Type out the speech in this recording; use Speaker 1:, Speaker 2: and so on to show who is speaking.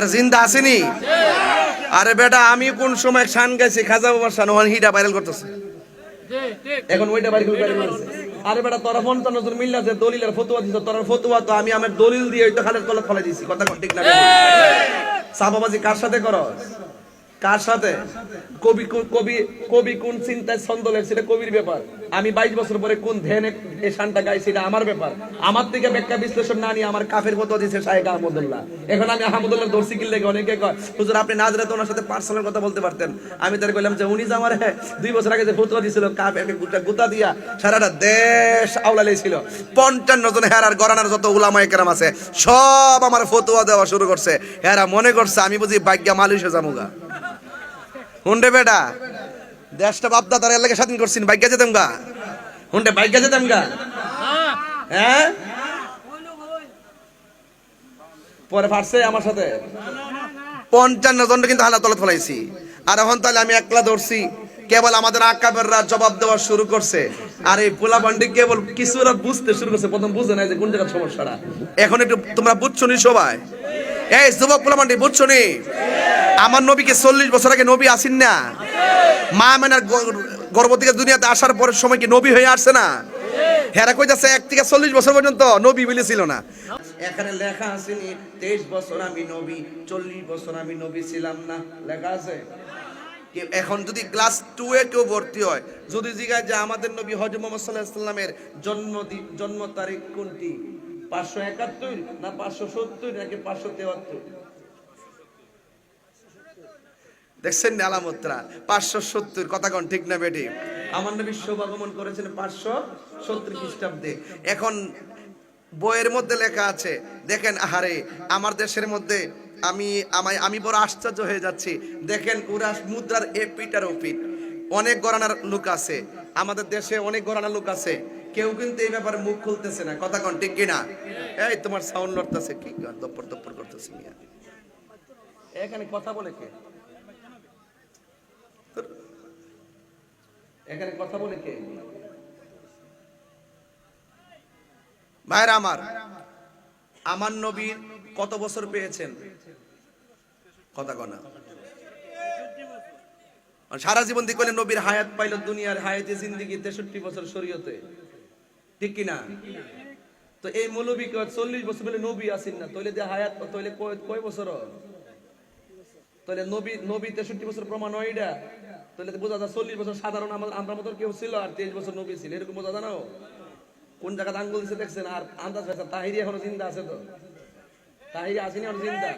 Speaker 1: আর জিন্দা আসেনি? আরে বেটা আমি কোন সময় শান গাইছি খাজা বাবার শান, ওখানে হিটা ভাইরাল করতেছে এখন, ওইটা ভাইরাল করতেছে। আরে বেটা তোরা 55 জন মিল্লা যে দলিলের ফতোয়া দিছ, তোর ফতোয়া তো আমি আমার দলিল দিয়ে ওই তো খালের তলে ফলাই দিছি। কথা ঠিক না? সাবাবাজি কার সাথে করস? কার সাথে? কবি কবি কবি কোন চিন্তায় ছন্দ লেখছে এটা কবির ব্যাপার। আমি 22 বছর পরে কোন ধ্যানে এই শানটা গাইছি এটা আমার ব্যাপার। আমার থেকে ব্যাখ্যা বিশ্লেষণ না নিয়ে আমার কাফের ফতোয়া দিয়েছে শায়েখ আহমদুল্লাহ। এখন আমি আহমদুল্লাহ দর্শি কিনলে অনেকে কয় হুজুর আপনি নাজরাত ওনার সাথে পার্সোনাল কথা বলতে পারতেন। আমি তার কইলাম যে উনি যে আমার 2 বছর আগে যে ফতোয়া দিয়েছিল কাফেরকে গুতা দিয়া সারাটা দেশ আওলালেই ছিল। 55 জন হেরার গরানার যত উলামায়ে কেরাম আছে সব আমার ফতোয়া দেওয়া শুরু করছে। হেরা মনে করছে আমি বুঝি ভাগ্যা মালয়েশিয়া যামুগা। হুন্ডে বেটা দেশটা বাপদা তার এলাকা স্বাধীন করছিস, ভাগ্যা যেতাম গা। হুন্ডে ভাগ্যা যেতাম গা। হ্যাঁ পরে ফাটছে আমার সাথে 55 জন কিন্তু হালা তলে ফলাইছি। আর এখন তাহলে আমি একলা ধরছি, কেবল আমাদের আকাবেররা জবাব দেওয়া শুরু করছে। আর এই পোলা বান্ডি কেবল কিছুরা বুঝতে শুরু করছে, প্রথম বুঝে নাই যে কোন জায়গার সমস্যাটা। এখন একটু তোমরা বুঝছো নি সবাই? এই যুবক পোলা বান্ডি বুঝছো নি? আমার নবীকে 40 বছর আগে নবী আসেন না? মা মেনার গর্ভবতী দুনিয়াতে আসার পরের সময় কি নবী হয়ে আসছে না? হেরা কইতাছে 1 থেকে 40 বছর পর্যন্ত নবী বলেছিল না। এখানে লেখা আছে নি 23 বছর আমি নবী, 40 বছর আমি নবী ছিলাম না? লেখা আছে? এখন যদি ক্লাস 2 এ কেউ ভর্তি হয়, যদি জিজ্ঞাসা যে আমাদের নবী হযরত মুহাম্মদ সাল্লাল্লাহু আলাইহি সাল্লামের জন্ম তারিখ কোনটি, 571 না 570 নাকি 573? দেখছেন না আলামতরা? 570। কথা কোন ঠিক না বেটি? আমার নবী শুভাগমন করেছেন 570 খ্রিস্টাব্দে। এখন বইয়ের মধ্যে লেখা আছে, দেখেন আহারে আমার দেশের মধ্যে আমি বড় আশ্চর্য হয়ে যাচ্ছি। দেখেন ওরা মুদ্রার এপিট আর ওপিট অনেক গরানার লোক আছে, আমাদের দেশে অনেক গরানার লোক আছে, কেউ কিন্তু এই ব্যাপারে মুখ খুলতেছে না। কথা কোন ঠিক কিনা? এই তোমার সাউন্ড লড়তেছে কি দপ্পর দপ্পর করতেছে মিয়া, এখানে কথা বলে কে? এখানে কথা বলে কে? ভাইরা আমার নবীর কত বছর পেয়েছেন? কথা কনা সারা জীবন দিয়ে কইলে নবীর হায়াত পাইল, দুনিয়ার হায়াতে জিন্দেগি 63 বছর শরীয়তে, ঠিক কি না? তো এই মৌলবী 40 বছর বলে নবী আসেন না, তইলে যে হায়াত তইলে কয় বছর? তাহলে নবী 63 বছর প্রমাণ হয় এটা? তাহলে বোঝা যায় 40 বছর সাধারণ আমরা মতো কেউ ছিল আর 23 বছর নবী ছিল, এরকম বোঝা যায় না? কোন জায়গাতে আঙ্গুল দিচ্ছে দেখছেন? আর আন্দাজ পেয়েছেন তাহিরি এখনো জিন্দা আছে? তো তাহিরি আসেনি আর জিন্দা?